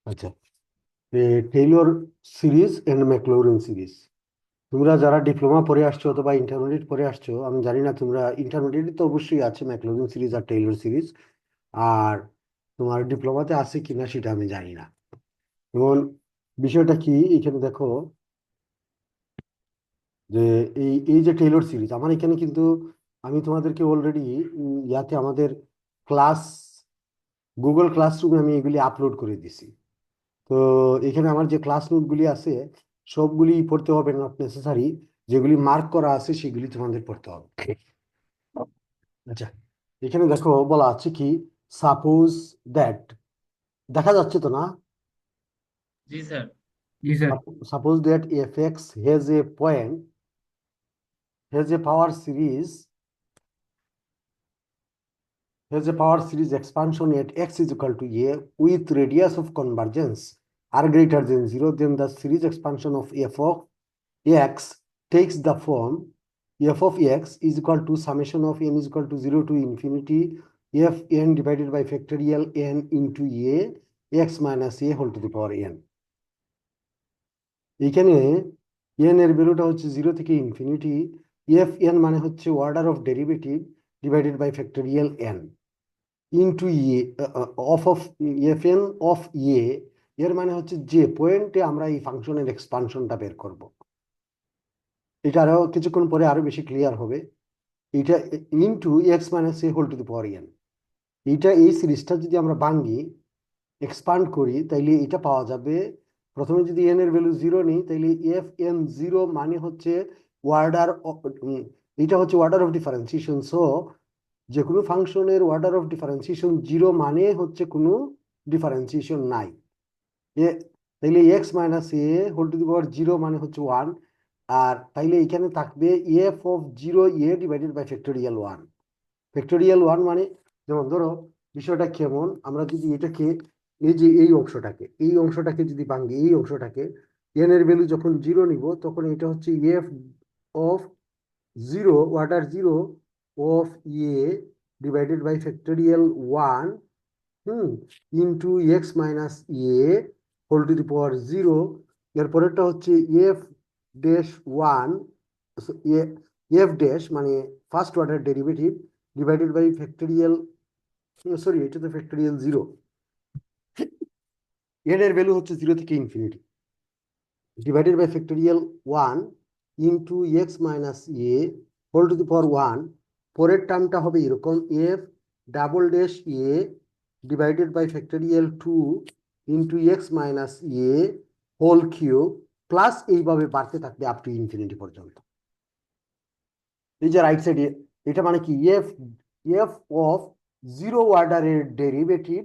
আচ্ছা, Taylor series and ম্যাকলৌরিন series. তোমরা যারা ডিপ্লোমা পড়ে আসছো অথবা ইন্টারমিডিয়েট পড়ে আসছো, আমি জানি না তোমরা ইন্টারমিডিয়েট তো অবশ্যই আছে ম্যাকলৌরিন সিরিজ আর টেইলর সিরিজ, আর তোমার ডিপ্লোমাতে আছে কিনা সেটা আমি জানি না। যেমন বিষয়টা কি এখানে দেখো, যে এই এই যে টেইলর সিরিজ আমার এখানে কিন্তু আমি তোমাদেরকে অলরেডি ইয়াতে আমাদের ক্লাস গুগল ক্লাসরুমে আমি এগুলি আপলোড করে দিছি। তো এখানে আমার যে ক্লাস নোটগুলি আছে সবগুলি পড়তে হবে, নট নেসেসারি। যেগুলি মার্ক করা আছে সেগুলি তোমাদের পড়তে হবে। আচ্ছা, এখানে দেখো বলা আছে কি, সাপোজ দ্যাট, দেখা যাচ্ছে তো না? জি স্যার। জি sir. Suppose that F X has a power series expansion at x is equal to a with radius of convergence are greater than 0, then the series expansion of f of x takes the form f of x is equal to summation of n is equal to 0 to infinity f n divided by factorial n into a x minus a whole to the power n। এইখানে n এর ভ্যালুটা হচ্ছে 0 থেকে infinity, F N মানে হচ্ছে order of derivative divided by factorial n into ইয়ে of F N of ইয়ে, এর মানে হচ্ছে যে পয়েন্টে আমরা এই ফাংশনের এক্সপানশনটা বের করব। এটা আরো কিছুক্ষণ পরে আরো বেশি ক্লিয়ার হবে। এটা into X minus A whole to the power N. এইটা এই সিরিজটা যদি আমরা ভাঙি, এক্সপান্ড করি, তাইলে এটা পাওয়া যাবে। প্রথমে যদি এন এর ভ্যালু 0 নিই, তাইলে এফ এন 0 মানে হচ্ছে অর্ডার, এটা হচ্ছে অর্ডার অফ ডিফারেন্সিয়েশন। সো যে কোনো ফাংশনের অর্ডার অফ ডিফারেন্সিয়েশন 0 মানে হচ্ছে কোনো ডিফারেন্সিয়েশন নাই। এ তাইলে X minus A whole to the power 0 মানে হচ্ছে 1। আর তাইলে এখানে থাকবে F of 0 A divided by factorial 1। Factorial 1 মানে, যেমন ধরো বিষয়টা কেমন, আমরা যদি এটাকে এই যে এই অংশটাকে যদি ভাঙি, এই অংশটাকে এন এর ভ্যালু যখন 0 নিব, তখন এটা হচ্ছে F of 0 order 0 of A divided by factorial 1 into X minus A whole to the power 0। এরপরেরটা হচ্ছে এফ ড্যাশ 1, এফ ড্যাশ মানে first order derivative divided by factorial, sorry এটা তো ফ্যাক্টোরিয়াল 0, এর এর ভ্যালু হচ্ছে 0 থেকে infinity divided by factorial 1 into X minus A whole to the power 1। পরের টার্মটা হবে এরকম, F double dash A divided by factorial 2 into X minus A whole cube, plus এইভাবে বাড়তে থাকবে আপ টু ইনফিনিটি পর্যন্ত। এই যে রাইট সাইডে, এটা মানে কি, এফ এফ অফ 0 অর্ডারের ডেরিভেটিভ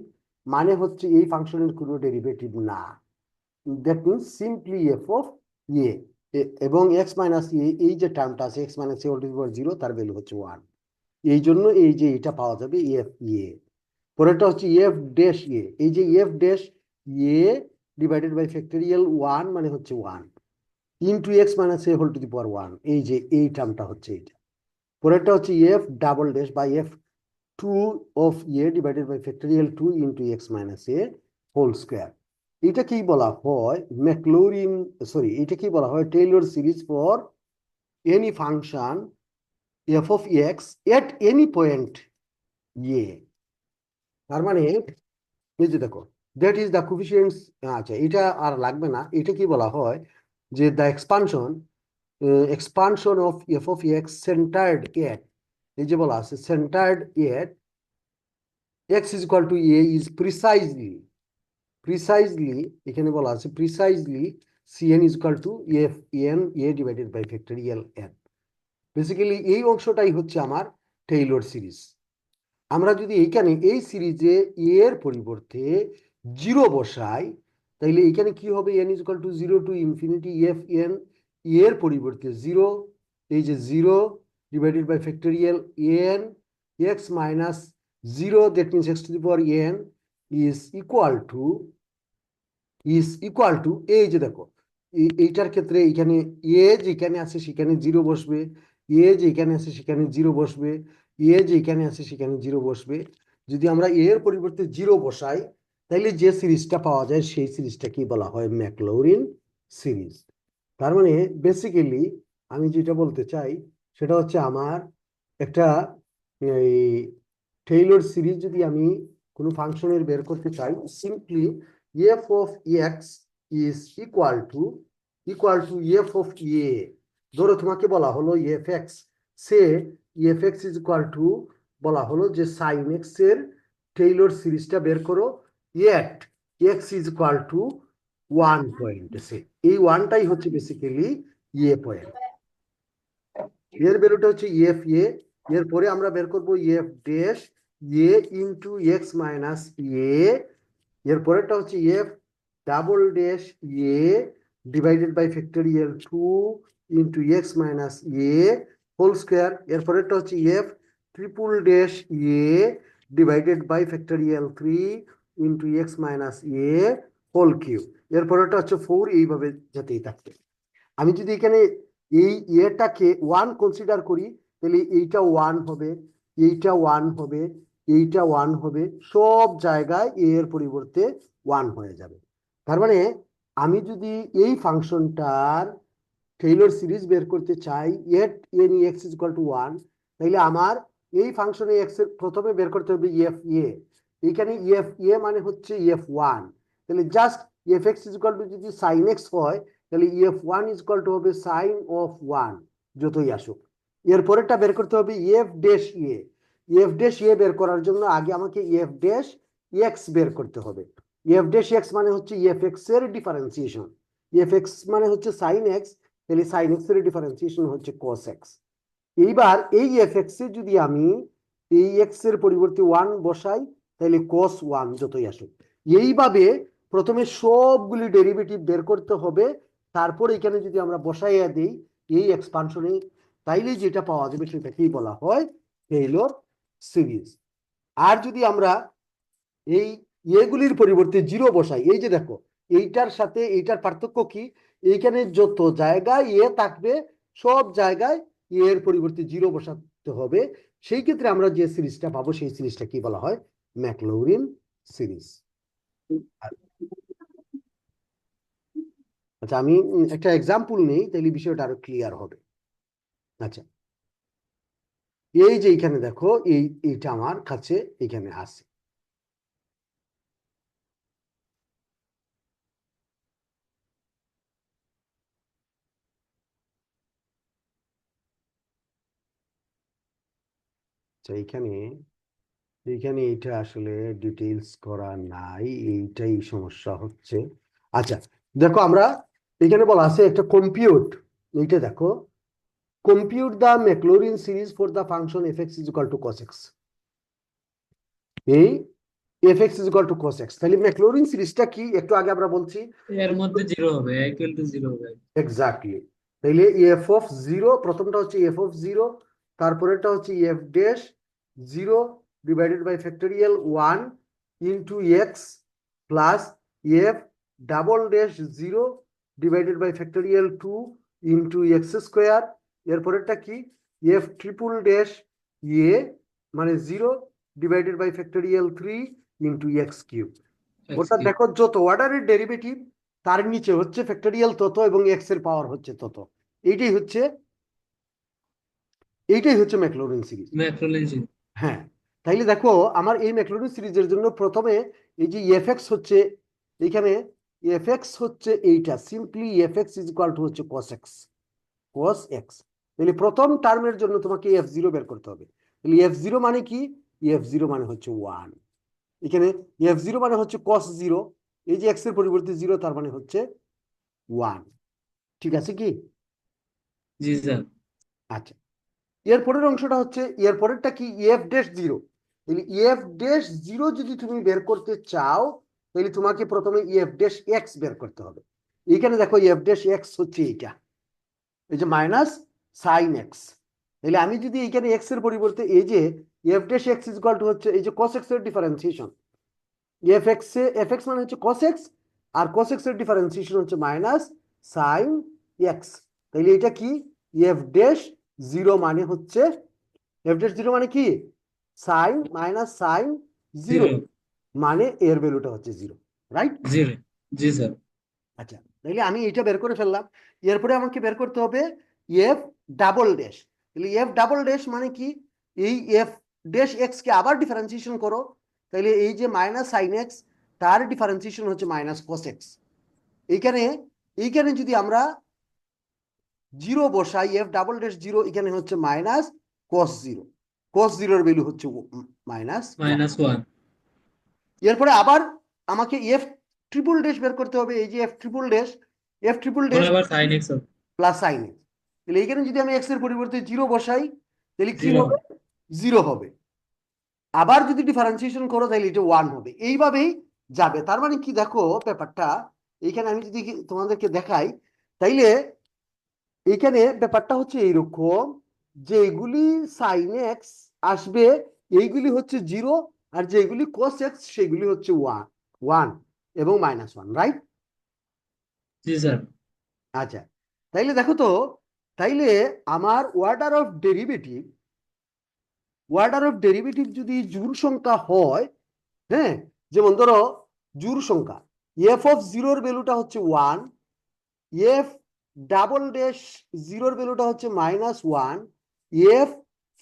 মানে হচ্ছে এই ফাংশনের কোনো ডেরিভেটিভ না। That means simply F of A, এবং এক্স মাইনাস এ, এই যে টার্মটা আছে X minus A whole to the power 0, তার ভ্যালু হচ্ছে 1। এই জন্য এই যে এটা পাওয়া যাবে এফ এ। পরেরটা হচ্ছে এফ ড্যাশ এ, এই যে F dash A divided by factorial 1 মানে হচ্ছে 1 into X minus A whole to the power 1, এই যে এই টার্মটা হচ্ছে এইটা। পরেরটা হচ্ছে F double dash by F 2 of A divided by factorial 2 into X minus A whole square. এটাকেই বলা হয় ম্যাকলৌরিন, সরি এটাকেই বলা হয় Taylor series for any function F of X at any point A. তার মানে এই যে দেখো, দ্যাট ইজ দ্য কোফিসিয়েন্টস। আচ্ছা, এটা আর লাগবে না। এটা কি বলা হয় যে the expansion of F of X centered at, এই যে বলা আছে centered at X is equal to A is precisely এখানে বলা আছে precisely CN is equal to F N A divided by factorial N. Basically এই অংশটাই হচ্ছে আমার টেইলর সিরিজ। আমরা যদি এইখানে এই সিরিজে এর পরিবর্তে 0 বসাই, তাইলে এখানে কি হবে, N is equal to 0 to infinity F N, এর পরিবর্তে 0, এই যে 0 divided by factorial N X minus 0, that means X to the power N is equal to এই যে দেখো, এইটার ক্ষেত্রে এখানে এ যেখানে আছে সেখানে 0 বসবে, এ যেখানে আছে সেখানে 0 বসবে, এ যেখানে আছে সেখানে 0 বসবে। যদি আমরা এর পরিবর্তে 0 বসাই, তাইলে যে সিরিজটা পাওয়া যায় সেই সিরিজটা কি বলা হয়? ম্যাকলৌরিন সিরিজ। তার মানে বেসিক্যালি আমি যেটা বলতে চাই সেটা হচ্ছে আমার একটা এই টেইলর সিরিজ যদি আমি কোনো ফাংশনের বের করতে চাই, simply F of x is equal to F of A. ধরো তোমাকে বলা হলো F X, say F x is equal to বলা হলো যে সাইন এক্স এর টেইলর সিরিজটা বের করো, at X is equal to 1 point. Say এই ওয়ানটাই হচ্ছে বেসিক্যালি এ পয়েন্ট। এর বেরোটা হচ্ছে এফ এ, এরপরে আমরা বের করবো F dash A into X minus A, এরপরেরটা হচ্ছে F double dash A divided by factorial 2 into X minus A whole square, এরপরেরটা হচ্ছে F triple dash A divided by factorial 3 into X minus A whole cube, এরপরেরটা হচ্ছে 4, এইভাবে যেতেই থাকবে। আমি যদি এখানে এই এটাকে 1 কনসিডার করি, তাহলে এইটা 1 হবে, এইটা 1 হবে, এইটা 1 হবে, সব জায়গায় এ এর পরিবর্তে 1 হয়ে যাবে। তার মানে আমি যদি এই ফাংশনটার টেইলর সিরিজ বের করতে চাই at N X is equal to 1, তাহলে আমার এই ফাংশনে এক্স এর প্রথমে বের করতে হবে এফ এ। এইখানে এফ এ মানে হচ্ছে এফ 1, তাহলে just F x is equal two যদি সাইন এক্স হয়, তাহলে এফ 1 ইজ ইকুয়াল টু হবে সাইন অফ 1, যতই আসুক। এরপরেরটা বের করতে হবে এফ ড্যাশ এ। এফ ড্যাশ এ বের করার জন্য আগে আমাকে এফ ড্যাশ এক্স বের করতে হবে। এফ ড্যাশ এক্স মানে হচ্ছে এফ এক্স এর ডিফারেন্সিয়েশন, এফ এক্স মানে হচ্ছে সাইন এক্স, তাহলে সাইন এক্স এর ডিফারেন্সিয়েশন হচ্ছে কস এক্স। এইবার এই এফ এক্স এ যদি আমি এই এক্স এর পরিবর্তে 1 বসাই, তাহলে কস 1 যতই আসুক। এইভাবে প্রথমে সবগুলি ডেরিভেটিভ বের করতে হবে, তারপর এখানে যদি আমরা বসাইয়া দিই এই এক্সপানশনে, তাইলে যেটা পাওয়া যাবে সেটাকেই বলা হয় টেইলর সিরিজ। আর যদি আমরা এই এগুলির পরিবর্তে 0 বসাই, এই যে দেখো এইটার সাথে এইটার পার্থক্য কি, এইখানে যত জায়গায় এ থাকবে সব জায়গায় এর পরিবর্তে 0 বসাতে হবে। সেই ক্ষেত্রে আমরা যে সিরিজটা পাবো সেই সিরিজটা কি বলা হয়? ম্যাকলৌরিন সিরিজ। আচ্ছা, আমি একটা এক্সাম্পল নেই, তাহলে বিষয়টা আরো ক্লিয়ার হবে। আচ্ছা, এই যে এইখানে দেখো এইটা আমার কাছে এখানে আছে। আচ্ছা, এইখানে এইখানে এইটা আসলে ডিটেইলস করা নাই, এইটাই সমস্যা হচ্ছে। আচ্ছা, দেখো আমরা এখানে বলা আছে একটা কম্পিউট, এইটা দেখো compute the Maclaurin series for the function F x is equal to cos X. এই F x is equal to cos X, তাহলে ম্যাকলৌরিন সিরিজটা কি একটু আগে আমরা বলছি এর মধ্যে 0 হবে, ইকুয়াল টু 0 হবে। এক্স্যাক্টলি। তাইলে এফ অফ 0, প্রথমটা হচ্ছে এফ অফ 0, তারপরেরটা হচ্ছে F dash 0 divided by factorial 1 into x plus F double dash 0 divided by factorial 2 into x square, এরপরেরটা কি এফ ট্রিপল ড্যাশ এ মানে 0 divided by factorial 3 into x cube. অর্থাৎ দেখো যত অর্ডারের ডেরিভেটিভ তার নিচে হচ্ছে ফ্যাক্টরিয়াল তত এবং এক্স এর পাওয়ার হচ্ছে তত। এইটাই হচ্ছে ম্যাকলৌরিন সিরিজ। ম্যাকলৌরিন সিরিজ। হ্যাঁ, তাইলে দেখো আমার এই ম্যাকলৌরিন সিরিজের জন্য প্রথমে এই যে এফ এক্স হচ্ছে এইখানে, এফ এক্স হচ্ছে এইটা simply F x is equal to হচ্ছে কস এক্স, কস এক্স। তাহলে প্রথম টার্মের জন্য তোমাকে এফ জিরো বের করতে হবে। তাহলে এফ জিরো মানে কি? এফ জিরো মানে হচ্ছে 1। এখানে এফ জিরো মানে হচ্ছে কস 0, এই যে এক্স এর পরিবর্তে 0, তার মানে হচ্ছে 1। ঠিক আছে কি? জি স্যার। আচ্ছা, এরপরের অংশটা হচ্ছে এরপরেরটা কি এফ ড্যাশ 0। তাহলে এফ ড্যাশ 0 যদি তুমি বের করতে চাও, তাহলে তোমাকে প্রথমে এফ ড্যাশ এক্স বের করতে হবে। এখানে দেখো এফ ড্যাশ এক্স হচ্ছে এইটা, এই যে মাইনাস সাইন এক্স। তাহলে আমি যদি এখানে এক্স এর পরিবর্তে এই যে F dash x is equal to হচ্ছে এই যে কস এক্স এর ডিফারেন্সিয়েশন, এফ এক্স মানে হচ্ছে কস এক্স, আর কস এক্স এর ডিফারেন্সিয়েশন হচ্ছে মাইনাস সাইন এক্স। তাহলে এটা কি এফ ড্যাশ 0 মানে হচ্ছে, এফ ড্যাশ 0 মানে কি সাইন মাইনাস সাইন 0, 0 মানে এর ভ্যালুটা হচ্ছে 0, রাইট? জিরো। জি স্যার। আচ্ছা, তাহলে আমি এটা বের করে ফেললাম। এরপরে আমাকে বের করতে হবে এফ ডাবল ড্যাশ। তাহলে এফ ডাবল ড্যাশ মানে কি? এই এফ ড্যাশ এক্স কে আবার ডিফারেন্সিয়েশন করো, তাহলে এই যে মাইনাস সাইন এক্স তার ডিফারেন্সিয়েশন হচ্ছে মাইনাস কস এক্স। এইখানে এইখানে যদি আমরা জিরো বসাই, এফ ডাবল ড্যাশ জিরো, এখানে হচ্ছে মাইনাস কস জিরো, কস জিরোর ভ্যালু হচ্ছে মাইনাস ওয়ান। -1। এরপরে আবার আমাকে এফ ট্রিপল ড্যাশ বের করতে হবে। এই যে F triple dash, F triple তখন ড্যাশ আবার সাইন এক্স হবে। Plus sine x. তাহলে এইখানে যদি আমি এক্স এর পরিবর্তে জিরো বসাই, তাহলে কি জিরো। হবে? জিরো হবে। আবার যদি ডিফারেন্সিয়েশন করো তাহলে এটা ওয়ান হবে। এইভাবেই যাবে। তার মানে কি দেখো ব্যাপারটা, এইখানে আমি যদি তোমাদেরকে দেখাই, তাইলে এইখানে ব্যাপারটা হচ্ছে এইরকম, যে এগুলি সাইন এক্স আসবে, এইগুলি হচ্ছে জিরো, আর যেগুলি কোস এক্স সেগুলি হচ্ছে ওয়ান, ওয়ান এবং মাইনাস ওয়ান, রাইট? জি স্যার। আচ্ছা, তাইলে দেখো তো, তাইলে আমার অর্ডার অফ ডেরিভেটিভ যদি জোড় সংখ্যা হয়, হ্যাঁ, যেমন ধরো জোড় সংখ্যা, এফ অফ জিরোর ভ্যালুটা হচ্ছে ওয়ান, এফ ডাবল ড্যাশ জিরোর ভ্যালুটা হচ্ছে minus one, F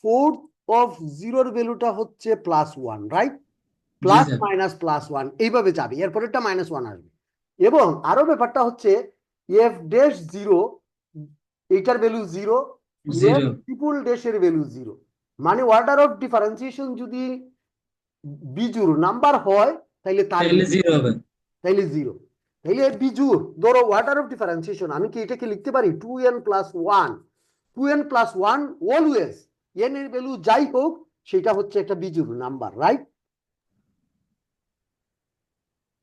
fourth of জিরোর ভ্যালুটা হচ্ছে plus one, right? G plus sir. Minus plus one এইভাবে যাবে, এরপরেরটা মাইনাস ওয়ান আসবে। এবং আরো ব্যাপারটা হচ্ছে এফ ড্যাশ জিরো, এইটার value zero, F zero. Triple ড্যাশের ভ্যালু জিরো। মানে অর্ডার অফ ডিফারেন্সিয়েশন যদি বিজুর নাম্বার হয় তাহলে তার তাহলে ভ্যালু, জিরো হবে। তাইলে জিরো। তাইলে বিজুর ধরো অর্ডার অফ ডিফারেন্সিয়েশন আমি কি এটাকে লিখতে পারি 2n+1, 2n+1 অলওয়েজ, এন এর ভ্যালু যাই হোক সেটা হচ্ছে একটা বিজুর নাম্বার, রাইট?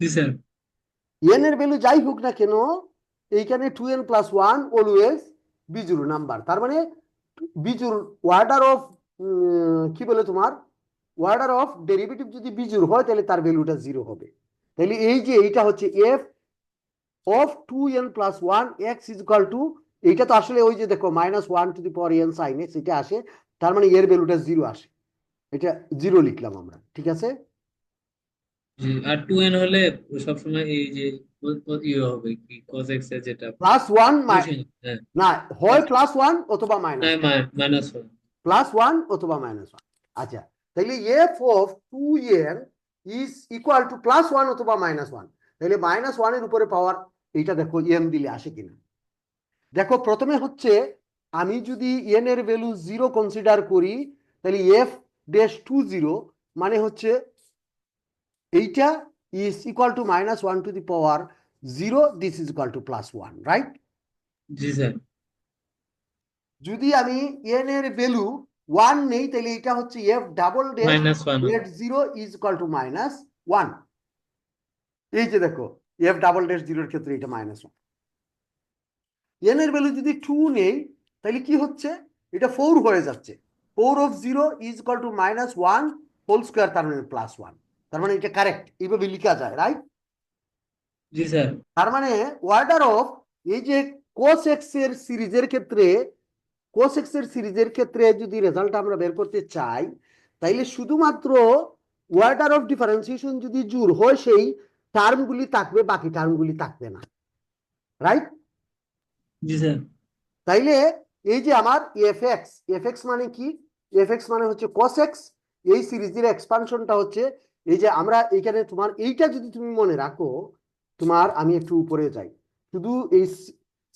জি স্যার। এন এর ভ্যালু যাই হোক না কেন, এইখানে 2n+1 অলওয়েজ বিজুর নাম্বার। তার মানে বিজুর অর্ডার অফ, কি বলে তোমার, অর্ডার অফ ডেরিভেটিভ যদি বিজুর হয় তাহলে তার ভ্যালুটা জিরো হবে। তাহলে এই যে এইটা হচ্ছে F of 2n+1 x is equal two, এইটা তো আসলে ওই যে দেখো -1 to the power n sin x এটা আসে, তার মানে এর ভ্যালুটা জিরো আসে, এটা জিরো লিখলাম আমরা, ঠিক আছে? জি, আর 2n হলে সবসময় এই যে ইয়ে হবে কি cos x এর যেটা প্লাস ওয়ান, বুঝছেন? হ্যাঁ। না, হয় প্লাস ওয়ান অথবা মাইনাস, -1। প্লাস ওয়ান অথবা মাইনাস ওয়ান। আচ্ছা, তাহলে F of 2n is equal two plus one অথবা মাইনাস ওয়ান। তাহলে মাইনাস ওয়ানের উপরে পাওয়ার, এইটা দেখো এন দিলে আসে কিনা। দেখো প্রথমে হচ্ছে আমি যদি এন এর ভ্যালু জিরো কনসিডার করি, তাহলে এফ ড্যাশ টু জিরো মানে হচ্ছে এইটা is equal to -1 to the power 0, this is equal two plus one, right? জি স্যার। যদি আমি এন এর ভ্যালু ওয়ান নেই তাহলে এটা হচ্ছে এফ ডাবল ড্যাশ -1 হবে। Dash zero is equal two minus one. এই যে দেখো এফ ডাবল ড্যাশ জিরোর ক্ষেত্রে এটা মাইনাস ওয়ান। এন এর ভ্যালু যদি টু নেই তাহলে কি হচ্ছে, এটা ফোর হয়ে যাচ্ছে, 4 of 0 is equal to -1 whole square, তার মানে প্লাস ওয়ান। তার মানে এটা কারেক্ট, এইভাবে লিখা যায়, রাইট? জি স্যার। তার মানে অর্ডার অফ, এই যে কোস এক্স এর সিরিজের ক্ষেত্রে, কোস এক্স এর সিরিজের ক্ষেত্রে যদি রেজাল্ট আমরা বের করতে চাই, তাইলে শুধুমাত্র অর্ডার অফ ডিফারেন্সিয়েশন যদি জোর হয় সেই টার্মগুলি থাকবে, বাকি টার্মগুলি থাকবে না, রাইট? জি স্যার। তাইলে এই যে আমার এফ এক্স, এফ এক্স মানে কি, এফ এক্স মানে হচ্ছে কস এক্স, এই সিরিজের এক্সপানশনটা হচ্ছে এই যে আমরা এইখানে তোমার এইটা যদি তুমি মনে রাখো, তোমার আমি একটু উপরে যাই, শুধু এই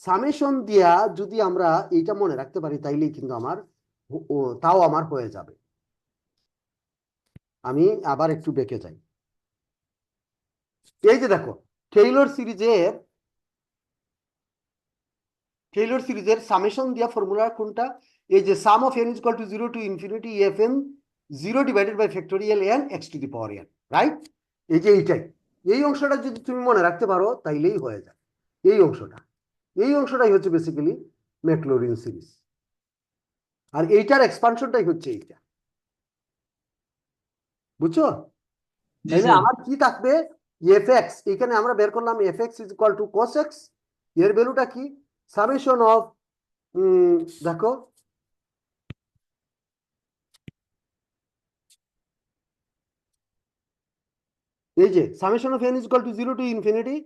সামেশন দিয়া যদি আমরা এইটা মনে রাখতে পারি তাইলেই কিন্তু আমার তাও আমার হয়ে যাবে। আমি আবার একটু বেঁকে যাই। এই যে দেখো টেইলর সিরিজের, টেইলর সিরিজের সামেশন দিয়া ফর্মুলা কোনটা, এই যে sum of n is equal to 0 to infinity fn 0 divided by factorial n x to the power n, right? এই যে এইটাই, এই অংশটা যদি তুমি মনে রাখতে পারো তাইলেই হয়ে যায়। এই অংশটা, এই অংশটাই হচ্ছে বেসিক্যালি ম্যাকলরিন সিরিজ, আর এইটার এক্সপানশনটাই হচ্ছে এইটা, বুঝছো? জি তাইলে স্যার। আমার কি থাকবে, এফ এক্স, এখানে আমরা বের করলাম F x is equal to cos X, এর ভ্যালুটা কি, সামেশন অফ, দেখো এই যে summation of n is equal to 0 to infinity,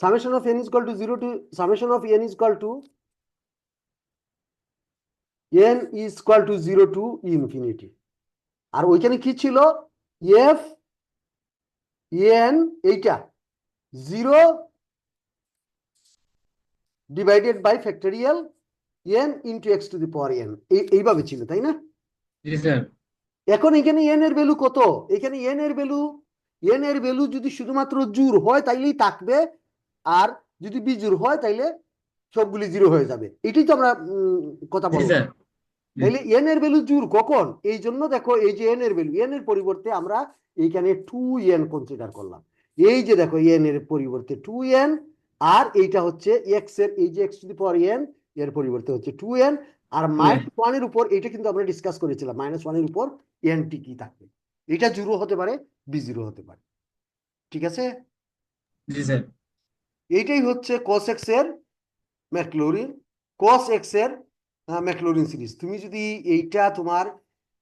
summation of n is equal to 0 to summation of n is equal to n is equal to 0 to infinity. আর ওইখানে কি ছিল, এফ এন এইটা 0 divided by factorial n into x to the power n, এইভাবে ছিল তাই না? জি স্যার। এখন এখানে n এর ভ্যালু কত, এখানে n এর ভ্যালু যদি শুধুমাত্র জোড় হয় তাইলেই থাকবে, আর যদি বিজোড় হয় তাইলে সবগুলি 0 হয়ে যাবে, এটাই তো আমরা কথা জি বললাম। স্যার। তাইলে n এর ভ্যালু জোড় কখন, এই জন্য দেখো এই যে n এর ভ্যালু, n এর পরিবর্তে আমরা এইখানে 2n কনসিডার করলাম। এই যে দেখো n এর পরিবর্তে 2n, আর এইটা হচ্ছে x এর, এই যে x to the power n এর পরিবর্তে হচ্ছে 2n, আর -1 এর উপর, এটা কিন্তু আমরা ডিসকাস করেছিলাম, -1 এর উপর n টি কি থাকবে, এটা 0 হতে পারে, b0 হতে পারে, ঠিক আছে? জি স্যার। এইটাই হচ্ছে cos x এর ম্যাকলৌরিন, cos x এর ম্যাকলৌরিন সিরিজ। তুমি যদি এইটা তোমার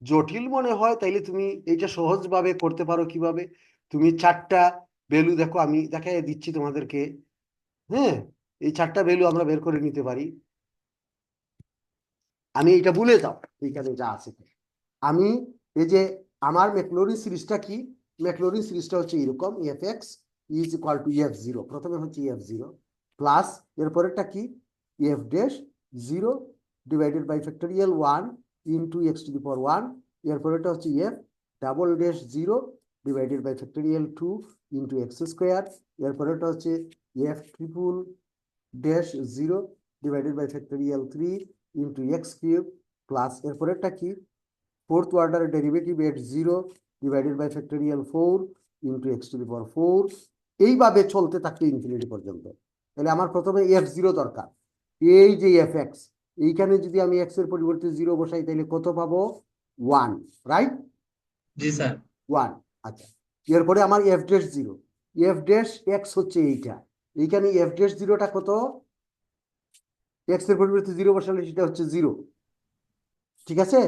জটিল মনে হয় তাইলে তুমি এইটা সহজভাবে করতে পারো। কিভাবে, তুমি 4টা ভ্যালু দেখো, আমি দেখাই দিচ্ছি তোমাদেরকে। হ্যাঁ, এই 4টা ভ্যালু আমরা বের করে নিতে পারি। আমি এটা ভুলে যাও এইখানে যা আছে, আমি এই যে আমার ম্যাকলৌরিন সিরিজটা কি, ম্যাকলৌরিন সিরিজটা হচ্ছে এরকম, F x is equal to F zero, প্রথমে হচ্ছে এফ জিরো প্লাস এরপরেরটা কি, F dash zero divided by factorial 1 into x to the power 1, এরপরেরটা হচ্ছে F double dash zero divided by factorial 2 into x square, এরপরেরটা হচ্ছে F triple dash zero divided by factorial 3 into x cube, plus এরপরেরটা কি, fourth order derivative at 0 divided by factorial 4 into x to the power 4, এইভাবে চলতে থাকবে infinity পর্যন্ত। তাহলে আমার প্রথমে f0 দরকার, এই যে fx, এইখানে যদি আমি x এর পরিবর্তে 0 বসাই তাহলে কত পাবো, 1, রাইট? জি স্যার। 1, আচ্ছা। এরপরে আমার f dash 0, f dash x হচ্ছে এইটা, এইখানে f ড্যাশ 0টা কত, x এর পরিবর্তে 0 বসালে সেটা হচ্ছে 0, ঠিক আছে?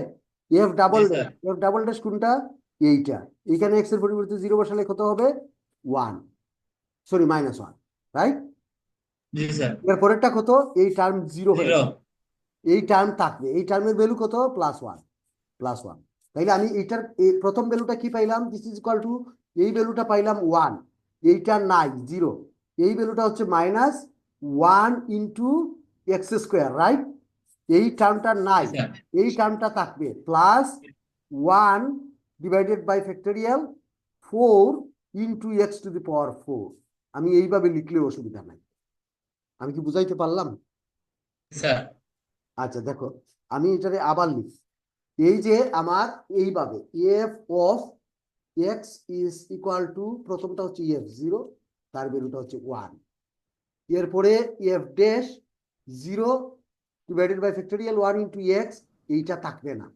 F double G dash, sir. F double dash কোনটা, এইটা, এখানে এক্স এর পরিবর্তে 0 বসালে কত হবে, 1, সরি -1, রাইট? জি স্যার। এর পরেরটা কত, এই টার্ম 0 হয়ে 0। যাবে, এই টার্ম থাকবে, এই টার্মের ভ্যালু কত, +1, +1। তাইলে আমি এইটার প্রথম ভ্যালুটা কি পাইলাম, দিস ইজ ইকুয়াল টু, এই ভ্যালুটা পাইলাম 1, এইটা নাই 0, এই ভ্যালুটা হচ্ছে -1 ইন্টু এক্স স্কোয়ার, রাইট? এই টার্মটা জি নাই, স্যার। এই টার্মটা থাকবে +1 divided by factorial 4 into x to the power 4। আমি এইভাবে লিখলে অসুবিধা নাই, আমি কি বুঝাইতে পারলাম? স্যার। আচ্ছা দেখো, আমি এটারে আবার লিখি, এই যে আমার এইভাবে f of x is equal to, প্রথমটা হচ্ছে এফ জিরো, তার ভ্যালুটা হচ্ছে 1, এরপরে f dash zero divided by factorial 1 into x, এইটা থাকবে না,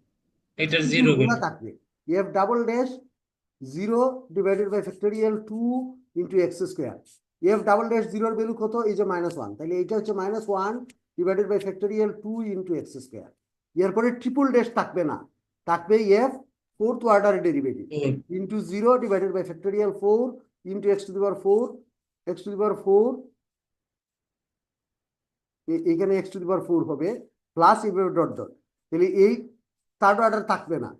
এটার শুধু 0 গুণা ভ্যালু। থাকবে, f double dash zero divided by factorial 2 into x square, f double dash জিরোর ভ্যালু কত, এই যে -1, তাহলে এইটা হচ্ছে -1 divided by factorial 2 into x square, এরপরে ট্রিপল ড্যাশ থাকবে না, থাকবে f fourth order derivative 4। Into 0 divided by factorial 4 into x to the power 4, x to the power 4, এখানে এক্স টু দি পাওয়ার 4 হবে, প্লাস এইভাবে ডট ডট, তাহলে এই third order থাকবে না,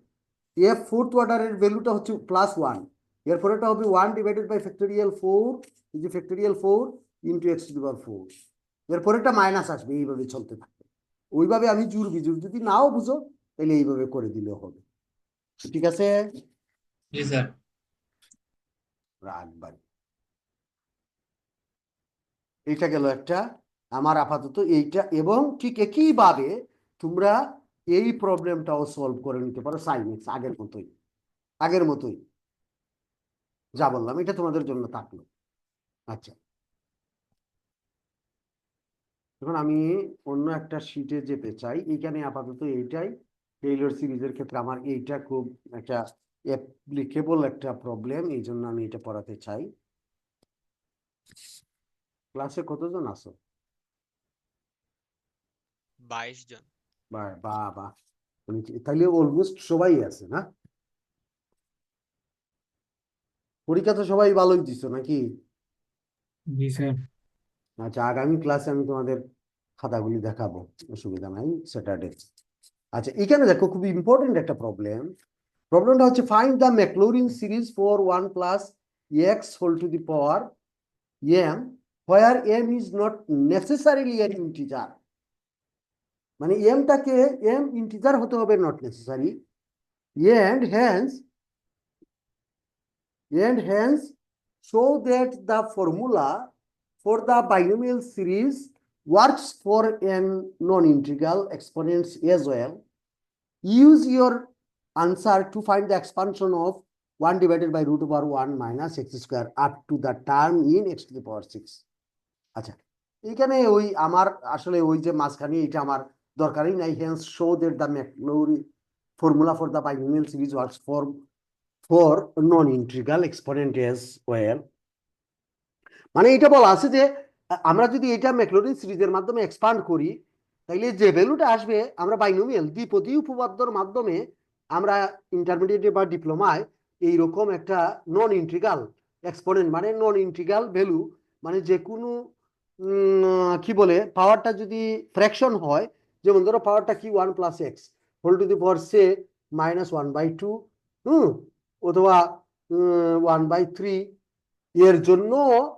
এফ ফোর্থ অর্ডারের ভ্যালুটা হচ্ছে +1, এরপরেটা হবে 1 ডিভাইডেড বাই ফ্যাক্টরিয়াল 4, এই যে factorial 4 into x to the power 4, এরপরেটা মাইনাস আসবে, এইভাবে চলতে থাকবে। ওইভাবে আমি জুড় বিজুড়, যদি নাও বুঝো তাহলে এইভাবে করে দিলেও হবে, ঠিক আছে? জি স্যার। রাখবার, এইটা গেল একটা আমার আপাতত এইটা, এবং ঠিক একইভাবে তোমরা এই প্রবলেমটাও সলভ করে নিতে পারো সাইন এক্স, আগের মতোই যা বললাম, এটা তোমাদের জন্য থাকলো। আচ্ছা, এখন আমি অন্য একটা শিটে যেতে চাই, এইখানে আপাতত এইটাই, টেইলর সিরিজের ক্ষেত্রে আমার এইটা খুব একটা অ্যাপ্লিকেবল একটা প্রবলেম, এই জন্য আমি এটা পড়াতে চাই। ক্লাসে কতজন আছো? 22 জন। বা বা বা তাহলে অলমোস্ট সবাই আছে না? পরীক্ষা তো সবাই ভালোই দিছো নাকি? জি স্যার। আচ্ছা, আগামী ক্লাসে আমি তোমাদের খাতাগুলি দেখাবো, অসুবিধা নাই, স্যাটারডে। আচ্ছা, এখানে দেখো খুব ইম্পর্টেন্ট একটা প্রবলেম। প্রবলেমটা হচ্ছে find the Maclaurin series for 1 plus x whole to the power m where m is not necessarily an integer. মানে এমটাকে এম ইন্টিজার হতে হবে, not necessary, and hence show that the formula for the binomial series works for n non-integral exponents as well. Use your answer to find the expansion of 1 divided by root over 1 minus x square up to the term in x to the power 6. আচ্ছা, এখানে ওই আমার আসলে ওই যে মাঝখানে এটা আমার দরকারই নাই। hence show that the Maclaurin formula for the binomial series works for non-integral exponent as well. মানে এটা বলা আছে যে আমরা যদি এটা ম্যাকলৌরিন সিরিজের মাধ্যমে এক্সপান্ড করি, তাইলে যে ভ্যালুটা আসবে আমরা বাইনোমিয়াল দ্বিপদী উপপাদ্যর মাধ্যমে আমরা ইন্টারমিডিয়েটে বা ডিপ্লোমায় এইরকম একটা নন ইন্টিগ্রাল এক্সপোনেন্ট, মানে নন ইন্টিগ্রাল ভ্যালু, মানে যে কোনো কি বলে পাওয়ারটা যদি ফ্র্যাকশন হয়, যেমন ধরো পাওয়ারটা কি 1 plus x whole to the power say -1/2, অথবা 1/3, এর জন্য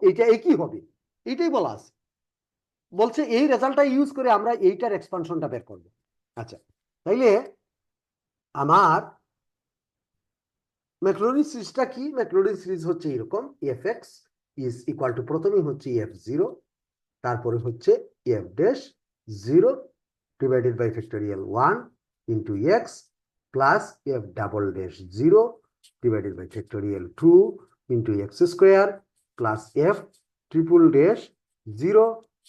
এটা একই হবে, এইটাই বলা আছে। বলছে এই রেজাল্টটা ইউজ করে আমরা এইটার এক্সপানশনটা বের করব। আচ্ছা, তাইলে আমার ম্যাকলৌরিন সিরিজটা কি? ম্যাকলৌরিন সিরিজ হচ্ছে এরকম, F x is equal to, প্রথমেই হচ্ছে এফ জিরো, তারপরে হচ্ছে F dash zero divided by factorial 1 into x plus F double dash zero divided by factorial 2 into x square plus f triple dash zero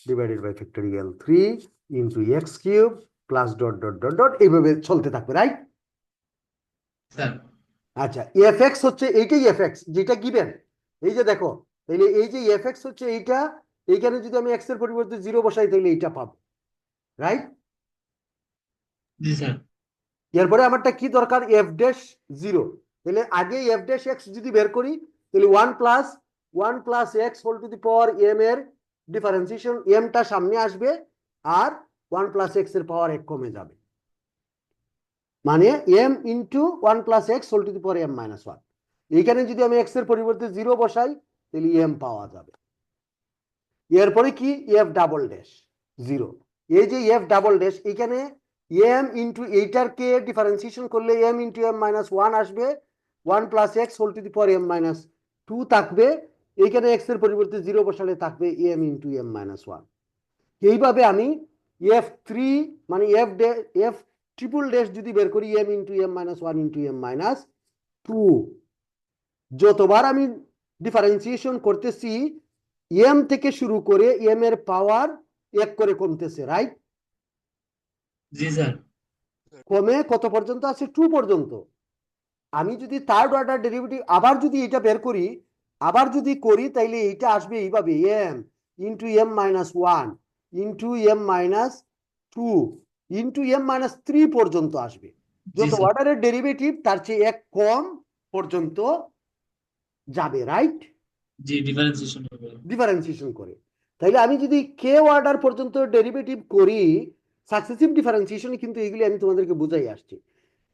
divided by factorial 3 into x cube plus dot dot dot dot, এইভাবে চলতে থাকবে, right? Sir আচ্ছা, f x হচ্ছে এইটাই, F x যেটা given, এই যে দেখো, তাহলে এই যে এফ এক্স হচ্ছে এইটা, এইখানে যদি আমি এক্স এর পরিবর্তে জিরো বসাই তাহলে এইটা পাবো, রাইট? জি স্যার। এরপরে আমারটা কি দরকার? F dash zero. তাহলে আগে এফ ড্যাশ এক্স যদি বের করি, তাহলে 1 plus x whole to the power m এর ডিফারেন্সিয়েশন, এমটা সামনে আসবে আর 1 প্লাস এক্স এর পাওয়ার 1 কমে যাবে, মানে m into 1 plus x whole to the power m minus 1। এইখানে যদি আমি এক্স এর পরিবর্তে জিরো বসাই তাহলে এম পাওয়া যাবে। এরপরে কি? F double dash zero. এই যে এফ ডাবল ড্যাশ, এখানে এম ইন্টু এইটার কে ডিফারেন্সিয়েশন করলে এম ইন্টু এম মাইনাস 1 আসবে, 1 plus x whole to the power m minus 2 থাকবে, এইখানে এক্স এর পরিবর্তে জিরো বসালে থাকবে এম ইন্টু এম মাইনাস 1। এইভাবে আমি এফ থ্রি মানে এফ ট্রিপল ড্যাশ যদি বের করি, m into m minus 1 into m minus 2, যতবার আমি ডিফারেন্সিয়েশন করতেছি এম থেকে শুরু করে এম এর পাওয়ার 1 করে কমতেছে, রাইট? জি স্যার। কমে কত পর্যন্ত আছে? 2 পর্যন্ত। আমি যদি থার্ড অর্ডার ডেরিভেটিভ আবার যদি এটা বের করি, আবার যদি করি, তাইলে এইটা আসবে এইভাবে, m into m minus 1 into m minus 2 into m minus 3 পর্যন্ত আসবে। জি যত স্যার। অর্ডারের ডেরিভেটিভ তার চেয়ে 1 কম পর্যন্ত যাবে, রাইট? জি ডিফারেন্সিয়েশন হবে। ডিফারেন্সিয়েশন করে। তাইলে আমি যদি কে অর্ডার পর্যন্ত ডেরিভেটিভ করি, সাকসেসিভ ডিফারেন্সিয়েশন, কিন্তু এইগুলি আমি তোমাদেরকে বুঝাই আসছি।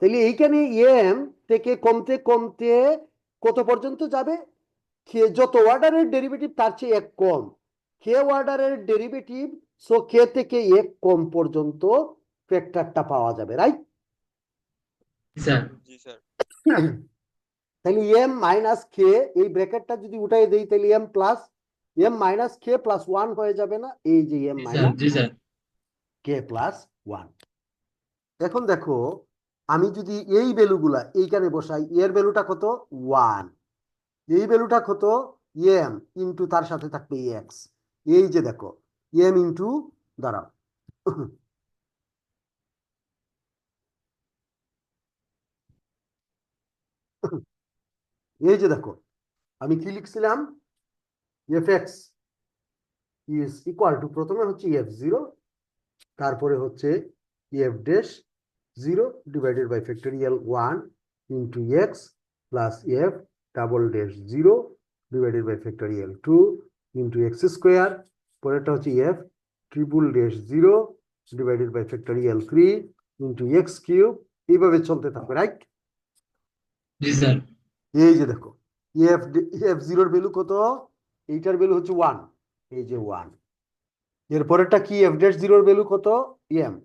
তাইলে এইখানে এম থেকে কমতে কমতে কত পর্যন্ত যাবে? যত অর্ডারের ডেরিভেটিভ তার চেয়ে 1 কম, কে অর্ডারের ডেরিভেটিভ, সো কে থেকে 1 কম পর্যন্ত ফ্যাক্টরটা পাওয়া যাবে, রাইট? স্যার। জি স্যার। তাহলে এম মাইনাস কে, এই ব্র্যাকেটটা যদি উঠাই দেই তাহলে M plus M minus k plus 1 হয়ে যাবে না? এই যে এম জি স্যার। মাইনাস জি স্যার। K plus 1। এখন দেখো, আমি যদি এই ভ্যালুগুলা এইখানে বসাই, এর ভ্যালুটা কত? 1। এই ভ্যালুটা কত? এম ইন্টু তার সাথে থাকবে এক্স। এই যে দেখো, এম ইন্টু, দাঁড়াও, এই যে দেখো, আমি কি লিখছিলাম? F x is equal to, প্রথমে হচ্ছে এফ জিরো, তারপরে হচ্ছে F dash zero divided by factorial 1 into x plus F double dash 0 divided by factorial 2 into x square, পরেরটা হচ্ছে F triple dash 0 divided by factorial 3 into x cube, এইভাবে চলতে থাকবে, right? জি স্যার। এই যে দেখো এফ এফ জিরোর ভ্যালু কত, এইটার ভ্যালু হচ্ছে 1, এই যে 1। এরপরেরটা কি, এফ ড্যাশ জিরোর ভ্যালু কত, এম,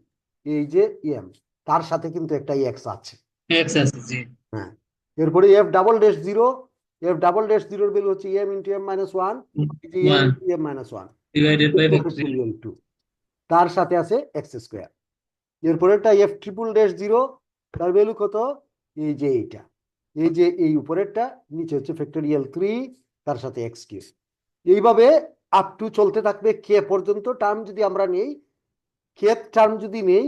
এই যে এম, তার সাথে কিন্তু একটা এক্স আছে। এক্স আছে, জি। হ্যাঁ, এরপরে f double dash 0, f double dash জিরোর ভ্যালু হচ্ছে m into m minus 1, m 1 into m minus 1 divided by factorial. Factorial 2, তার সাথে আছে এক্স স্কোয়ার। এরপরেরটা এফ ট্রিপল ড্যাশ 0, তার ভ্যালু কত, এই যে এইটা, এই যে এই উপরেরটা, নিচে হচ্ছে ফ্যাক্টরিয়াল 3, তার সাথে এক্স কিউব। এইভাবে আপ টু চলতে থাকবে কে পর্যন্ত টার্ম যদি আমরা নেই, কেপ টার্ম যদি নেই,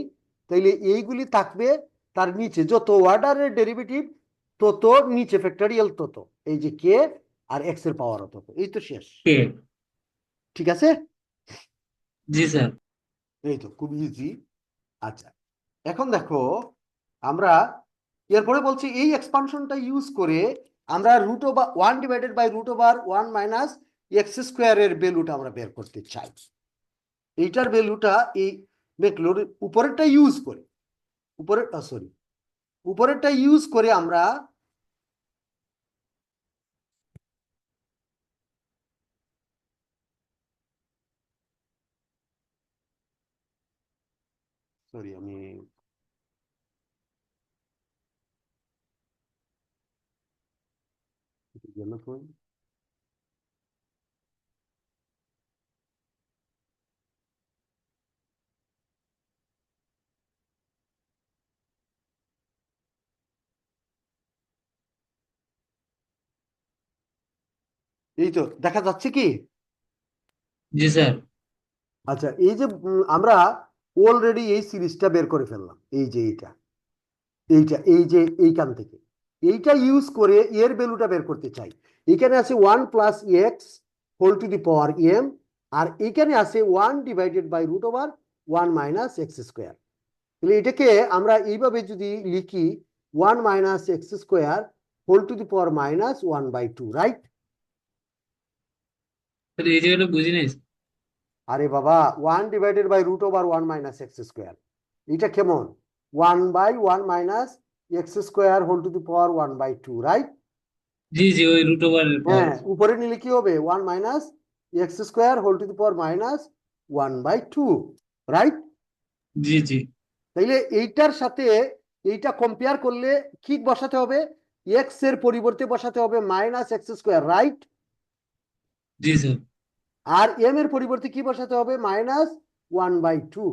তাহলে এইগুলি থাকবে, তার নিচে যত অর্ডারের ডেরিভেটিভ তত নিচে ফ্যাক্টরিয়াল তত, এই যে কে আর এক্স এর পাওয়ার তত, এই তো শেষ। কে। ঠিক আছে, জি স্যার। এই তো খুব ইজি। আচ্ছা, এখন দেখো আমরা এরপরে বলছি এই এক্সপানশনটা ইউজ করে আমরা root over 1 divided by root over 1 minus x স্কোয়ারের ভ্যালুটা আমরা বের করতে চাই। এইটার ভ্যালুটা এই দেখলোর উপরেরটা ইউজ করে, উপরেরটা ইউজ করে আমরা আমি এই তো দেখা যাচ্ছে কি? জি স্যার। আচ্ছা, এই যে আমরা অলরেডি এই সিরিজটা বের করে ফেললাম, এই যে এইটা এই যে এইখান থেকে এইটা ইউজ করে এর ভ্যালুটা বের করতে চাই। এখানে আছে 1 plus x whole to the power m, আর এখানে আছে 1 divided by root over 1 minus x square. তাহলে এটাকে আমরা এইভাবে যদি লিখি 1 minus x square whole to the power minus 1/2, right? Sir এই জায়গাটা বুঝি নাই। আরে বাবা, 1 divided by root over 1 minus x square, এটা কেমন, 1/1 minus x square whole to the power 1/2, right? জি জি, ওই রুট ওভার হ্যাঁ, উপরে নিলে কি হবে, 1 minus x square whole to the power minus 1/2, right? জি জি তাইলে এইটার সাথে এইটা কম্পেয়ার করলে কি বসাতে হবে, এক্স এর পরিবর্তে বসাতে হবে মাইনাস এক্স স্কোয়ার, রাইট? জি স্যার। আর এম এর পরিবর্তে কি বসাতে হবে, মাইনাস 1/2।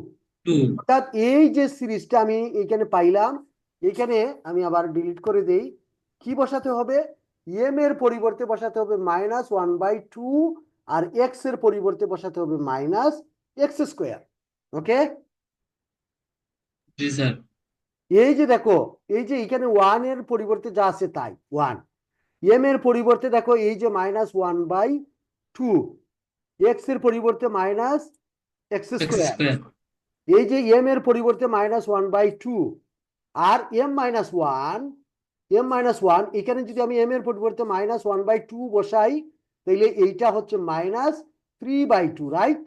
2। অর্থাৎ এই যে সিরিজটা আমি এখানে পাইলাম, এখানে আমি আবার ডিলিট করে দেই, কি বসাতে হবে, এম এর পরিবর্তে বসাতে হবে মাইনাস 1/2, আর এক্স এর পরিবর্তে বসাতে হবে মাইনাস এক্স স্কোয়ার। ওকে, জি স্যার। এই যে দেখো, এই যে এখানে 1 এর পরিবর্তে যা আছে তাই 1, এম এর পরিবর্তে দেখো এই যে মাইনাস 1/2, এক্স এর পরিবর্তে minus x x square, square. এই যে এম এর পরিবর্তে মাইনাস 1/2, আর এম মাইনাস ওয়ান এখানে যদি আমি এম এর পরিবর্তে মাইনাস 1/2 বসাই, তাহলে এইটা হচ্ছে মাইনাস 3/2, রাইট?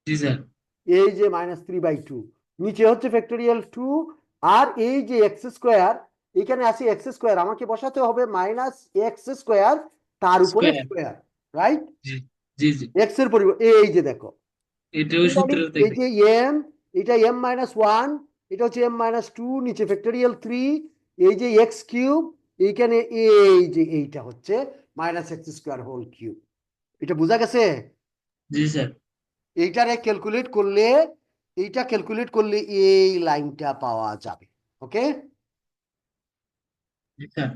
জি স্যার। এই যে মাইনাস 3/2, নিচে হচ্ছে ফ্যাক্টরিয়াল 2, আর এই যে এক্স স্কোয়ার, এখানে আছে এক্স স্কোয়ার, আমাকে বসাতে হবে মাইনাস এক্স স্কোয়ার তার উপরে স্কোয়ার। Square, right? জি জি জি, এক্স এর পরিবর্তে এই যে দেখো, এটা ওই সূত্র এই থেকে। যে এম, এটা m-1, এটা হচ্ছে m-2, নিচে ফ্যাক্টরিয়াল 3, এই যে এক্স কিউব, এইখানে এই যে এইটা হচ্ছে minus x square whole cube. এটা বোঝা গেছে? জি স্যার। এইটারে ক্যালকুলেট করলে, এইটা ক্যালকুলেট করলে এই লাইনটা পাওয়া যাবে। ওকে, জি স্যার।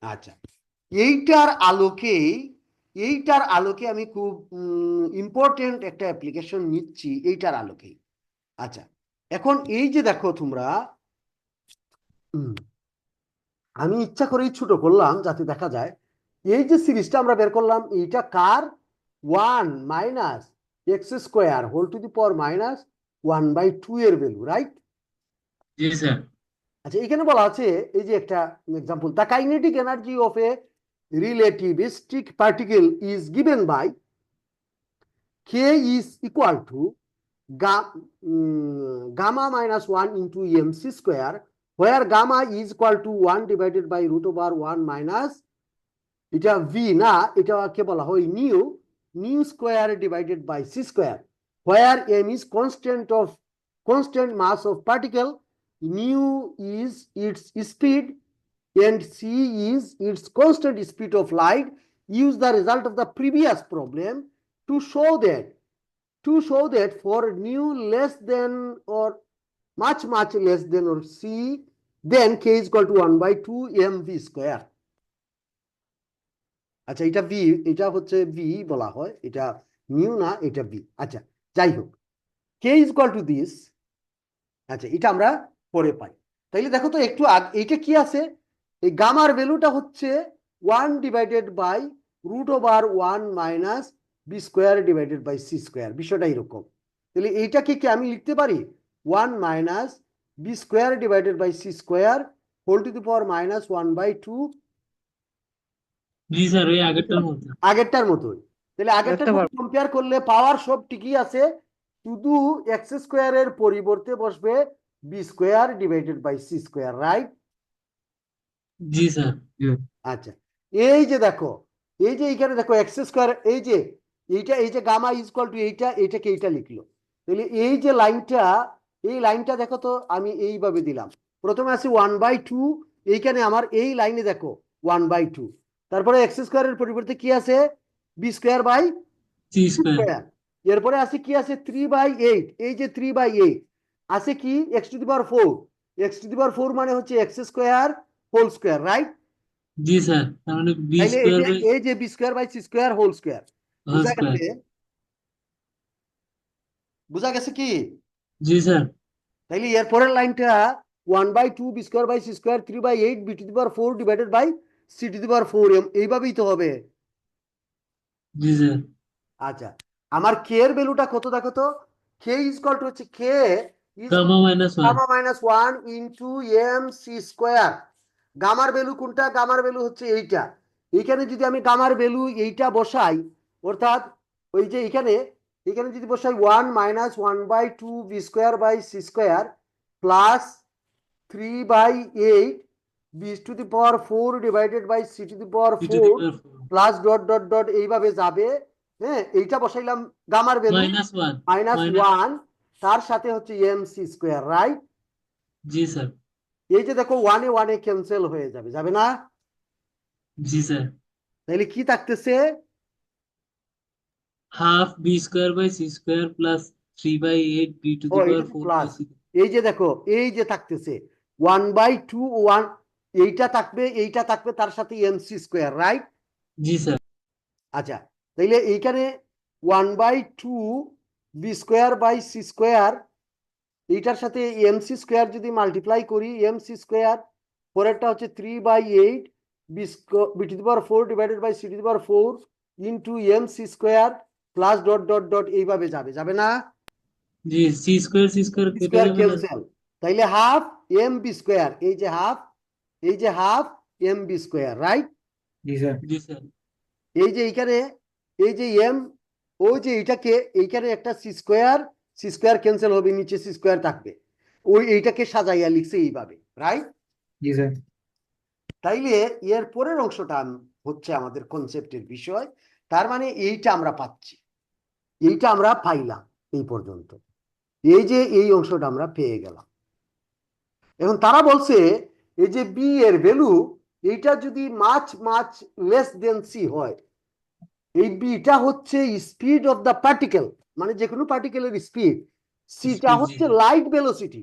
আচ্ছা, এইটার আলোকে এইটার আলোকে আমি খুব ইম্পর্টেন্ট একটা অ্যাপ্লিকেশন নিচ্ছি এইটার আলোকেই। আচ্ছা, এখন এই যে দেখো তোমরা, আমি ইচ্ছা করেই ছোট করলাম যাতে দেখা যায়, এই যে সিরিজটা আমরা বের করলাম, এইটা কার, 1 minus x square whole to the power minus 1/2 এর ভ্যালু, রাইট? জি স্যার। আচ্ছা, এখানে বলা আছে এই যে একটা example, the kinetic energy of a relativistic particle is given by k is equal to gamma minus 1 into mc square, where gamma is equal to 1 divided by root over 1 minus এটা v না, এটাকে বলা হয় nu square divided by c square, where m is constant mass of particle, nu is its speed, and c is its constant speed of light. Use the result of the previous problem to show that for nu less than or much less than or c, then k is equal to 1 by 2 mv square. আচ্ছা, এটা V, এটা হচ্ছে V বলা হয়, এটা new না, এটা V. আচ্ছা, যাই হোক, K is equal to this. আচ্ছা, এটা আমরা পরে পাই। তাইলে দেখো তো একটু এইটা কি আছে, এই গামার ভ্যালুটা হচ্ছে 1 divided by root over 1 minus b square divided by c square, বিষয়টা এরকম। তাহলে এইটাকে কি আমি লিখতে পারি 1 minus b square divided by c square whole to the power minus 1 by 2, জি স্যার, ওই আগেরটার মতো। আগেরটার মতোই। তাহলে আগেরটার মতো কম্পেয়ার করলে পাওয়ার সব ঠিকই আছে, শুধু এক্স স্কোয়ারের পরিবর্তে বসবে b square divided by c square, right? জি স্যার। আচ্ছা, এই যে দেখো, এই যে এইখানে দেখো এক্স স্কোয়ার, এই যে গামা ইজ ইকুয়াল টু এইটাকে এইটা লিখলো। তাহলে এই যে লাইনটা, এই লাইনটা দেখো তো, আমি এইভাবে দিলাম, প্রথমে আছে 1/2, এইখানে আমার এই লাইনে দেখো 1/2, তারপরে এক্স স্কোয়ারের পরিবর্তে কি আছে b square by c square. Square, এরপরে আছে কি আছে 3/8, এই যে 3/8 আছে কি x to the power 4, x to the power 4 মানে হচ্ছে x square whole square, right? জি স্যার, তার মানে বি তাইলে স্কোয়ার বাই এই যে b square by c square whole square, whole বুঝা স্কোয়ার। গেছে? বুঝা গেছে কি? জি স্যার। তাইলে এর পরের লাইনটা 1/2 b square by c square 3/8 b to the power 4 divided by c to the power 4 M, এইভাবেই তো হবে। জি স্যার। আচ্ছা, আমার কে এর ভ্যালুটা কত দেখো তো, কে ইজ ইকুয়াল টু হচ্ছে k is gamma minus 1। Gamma minus 1 into m c square. গামার ভ্যালু কোনটা? গামার ভ্যালু হচ্ছে এইটা। এইখানে যদি আমি গামার ভ্যালু এইটা বসাই, অর্থাৎ ওই যে এখানে যদি বসাই 1 minus 1/2 b square by c square plus 3/8 b to the power 4 divided by c to the power b to the 4 power 4 plus dot dot dot এইভাবে যাবে। হ্যাঁ, এইটা বসাইলাম গামার ভ্যালু মাইনাস 1 মাইনাস 1, তার সাথে হচ্ছে এম সি স্কোয়ার, রাইট? জি স্যার। এই যে দেখো 1 এ 1 এ ক্যান্সেল হয়ে যাবে, যাবে না? জি স্যার। তাহলে কি থাকতেছে? Half b square by c square plus 3/8 b to ও দি এইটা পাওয়ার তো 4 বাই প্লাস, সি। এই যে দেখো এই যে থাকতেছে 1/2 1, এইটা থাকবে, এইটা থাকবে, তার সাথে এম সি স্কোয়ার, রাইট? জি স্যার। আচ্ছা, তাইলে এইখানে 1/2 b square by c square, এইটার সাথে এম সি স্কোয়ার যদি মাল্টিপ্লাই করি, এম সি স্কোয়ার, পরেরটা হচ্ছে 3/8 b to the power 4 divided by c to the power 4 into m c square plus dot dot dot এইভাবে যাবে, যাবে না? জি, সি স্কোয়ার কেটে স্কোয়ার যাবে না? ক্যান্সেল, তাইলে হাফ এম বি স্কোয়ার, এই যে half m b square, right? জি স্যার। জি স্যার। এই যে এইখানে এই যে এম, ওই যে এইটাকে এইখানে একটা সি স্কোয়ার ক্যান্সেল হবে, নিচে সি স্কোয়ার থাকবে, ওই এইটাকে সাজাইয়া লিখছে এইভাবে, রাইট? জি স্যার। তাইলে এর পরের অংশটা হচ্ছে আমাদের কনসেপ্টের বিষয়। তার মানে এইটা আমরা পাচ্ছি, এইটা আমরা পাইলাম এই পর্যন্ত, এই যে এই অংশটা আমরা পেয়ে গেলাম। এখন তারা বলছে এই যে বি এর ভ্যালু, এইটা যদি মাচ লেস দেন সি হয়, এই বিটা হচ্ছে স্পিড অফ দ্য পার্টিকেল, মানে যে কোনো পার্টিকেলের স্পিড, সিটা Speed, হচ্ছে জি। Light velocity.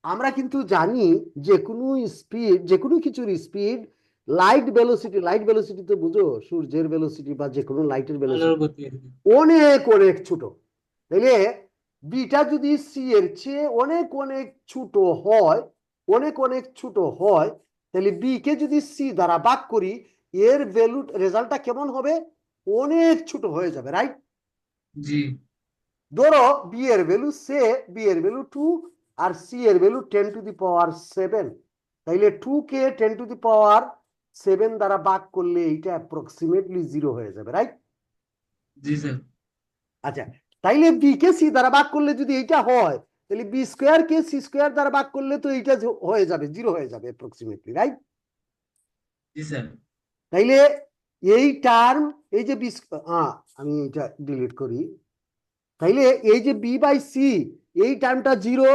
আমরা কিন্তু জানি যে কোনো স্পিড, যে কোনো কিছুর স্পিড লাইট ভেলোসিটি তো বুঝো, সূর্যের ভেলোসিটি বা যে কোনো লাইটের আলোর ভেলোসিটি গতি। অনেক অনেক ছোট। তাইলে বিটা যদি সি এর চেয়ে অনেক অনেক ছোট হয়, অনেক অনেক ছোট হয়, তাহলে বি কে যদি সি দ্বারা ভাগ করি, এর ভ্যালু রেজাল্টটা কেমন হবে? অনেক ছোট হয়ে যাবে, রাইট? জি। ধরো বি এর ভ্যালু 2 আর সি এর ভ্যালু 10 টু দি পাওয়ার 7, তাইলে 2কে 10⁻7 দ্বারা ভাগ করলে এইটা অ্যাপ্রক্সিমেটলি 0 হয়ে যাবে, রাইট? জি স্যার। আচ্ছা, তাইলে বি কে সি দ্বারা ভাগ করলে যদি এইটা হয়, তাহলে B square K C square দ্বারা ভাগ করলে তো এইটা হয়ে যাবে, 0 হয়ে যাবে অ্যাপ্রক্সিমেটলি, রাইট? জি স্যার। তাইলে এই টার্ম, এই যে বি, আমি এটা ডিলিট করি। তাইলে এই যে বি বাই সি, এই টার্মটা 0,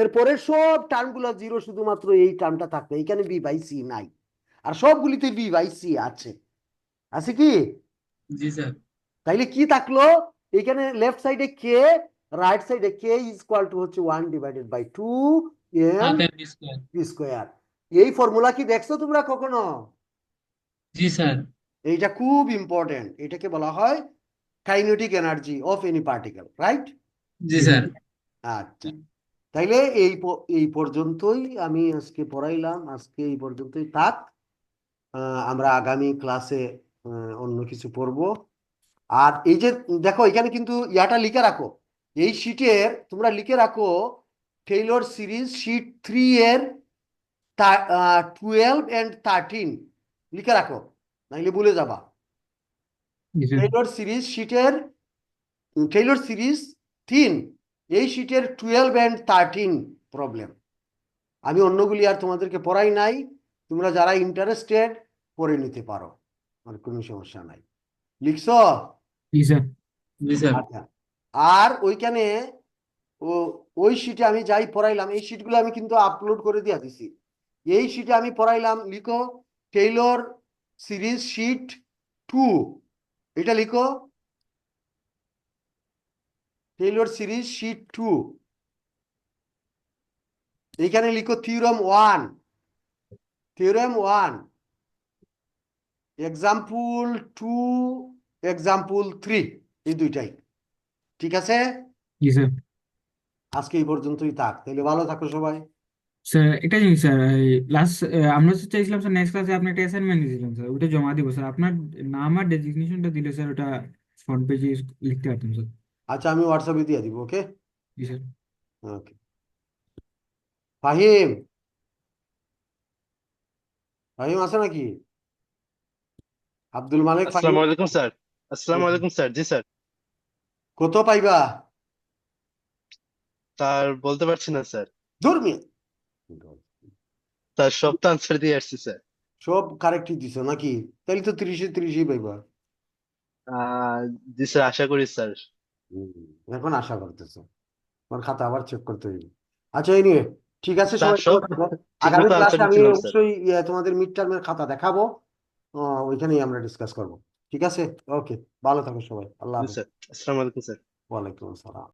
এরপরে সব টার্মগুলো 0, শুধুমাত্র এই টার্মটা থাকবে, এইখানে বি বাই সি নাই, আর সবগুলিতে বি বাই সি আছে, আছে কি? জি স্যার। তাইলে কি থাকলো এখানে? লেফট সাইডে কে, রাইট সাইডে কে ইজ ইকুয়াল টু হচ্ছে 1/2 n half m b square. P square. এই ফর্মুলা কি দেখছো তোমরা কখনো? জি স্যার। এইটা খুব ইম্পর্টেন্ট, এটাকে বলা হয় kinetic energy of any particle, right? জি স্যার। আচ্ছা, তাইলে এই পর্যন্তই আমি আজকে পড়াইলাম, আজকে এই পর্যন্তই থাক। আমরা আগামী ক্লাসে অন্য কিছু পড়বো। আর এই যে দেখো, এখানে কিন্তু ইয়াটা লিখে রাখো, এই শিটের তোমরা লিখে রাখো টেইলর সিরিজ শিট 3 এর 12 and 13 লিখে রাখো, নাইলে ভুলে যাবা। জি স্যার। টেইলর সিরিজ শিটের, টেইলর সিরিজ 3, এই শিটের 12 and 13 প্রবলেম। আমি অন্যগুলি আর তোমাদেরকে পড়াই নাই, তোমরা যারা ইন্টারেস্টেড পড়ে নিতে পারো, আর কোনো সমস্যা নাই। লিখছো? জি স্যার। জি স্যার। আচ্ছা, আর ওইখানে ও ওই শিটে আমি যাই পড়াইলাম, এই শিটগুলো আমি কিন্তু আপলোড করে দিয়ে দিছি। এই শিটে আমি পড়াইলাম, লিখো টেইলর সিরিজ শিট 2, এটা লিখো টেইলর সিরিজ শিট 2। এইখানে লিখো থিওরেম 1, থিওরেম 1, এক্সাম্পল 2, এক্সাম্পল 3, এই দুইটাই। ঠিক আছে, জি স্যার। আজকে এই পর্যন্তই থাক, তাহলে ভালো থাকো সবাই। স্যার একটা জিনিস স্যার, লাস্ট আমরা তো চাইছিলাম স্যার নেক্সট ক্লাসে আপনি একটা অ্যাসাইনমেন্ট দিয়েছিলেন স্যার, ওটা জমা দিব স্যার। আপনার নাম আর ডেজিগনেশনটা দিলে স্যার ওটা ফ্রন্ট পেজে লিখতে পারতাম স্যার। আচ্ছা, আমি হোয়াটসঅ্যাপে দিয়ে দিব, ওকে? জি স্যার। ওকে। ফাহিম, ফাহিম আছে নাকি? আব্দুল মালিক ফাহিম, আসসালামু আলাইকুম স্যার। আসসালামু আলাইকুম স্যার। জি স্যার। কত পাইবা? তার বলতে পারছি না স্যার। ধর্মী তার সব তো আনসার দিয়ে আসছি স্যার। সব কারেক্টই দিছো নাকি? তাহলে তো 30-এ 30ই পাইবা। আহ জি স্যার, আশা করি স্যার। হুম, এখন আশা করতেছো, আমার খাতা আবার চেক করতে হইবে। আচ্ছা, এই নিয়ে ঠিক আছে, স্যার সবাই ভালো সব থাকো। ঠিক আগামী মতো ক্লাসে আনসার আমি দিচ্ছিলাম স্যার। অবশ্যই তোমাদের মিড টার্মের খাতা দেখাবো, ওইখানেই আমরা ডিসকাস করব। ঠিক আছে, ওকে, ভালো থাকো সবাই, আল্লাহ জি হাফেজ। স্যার। আসসালামু আলাইকুম স্যার। ওয়ালাইকুম আসসালাম।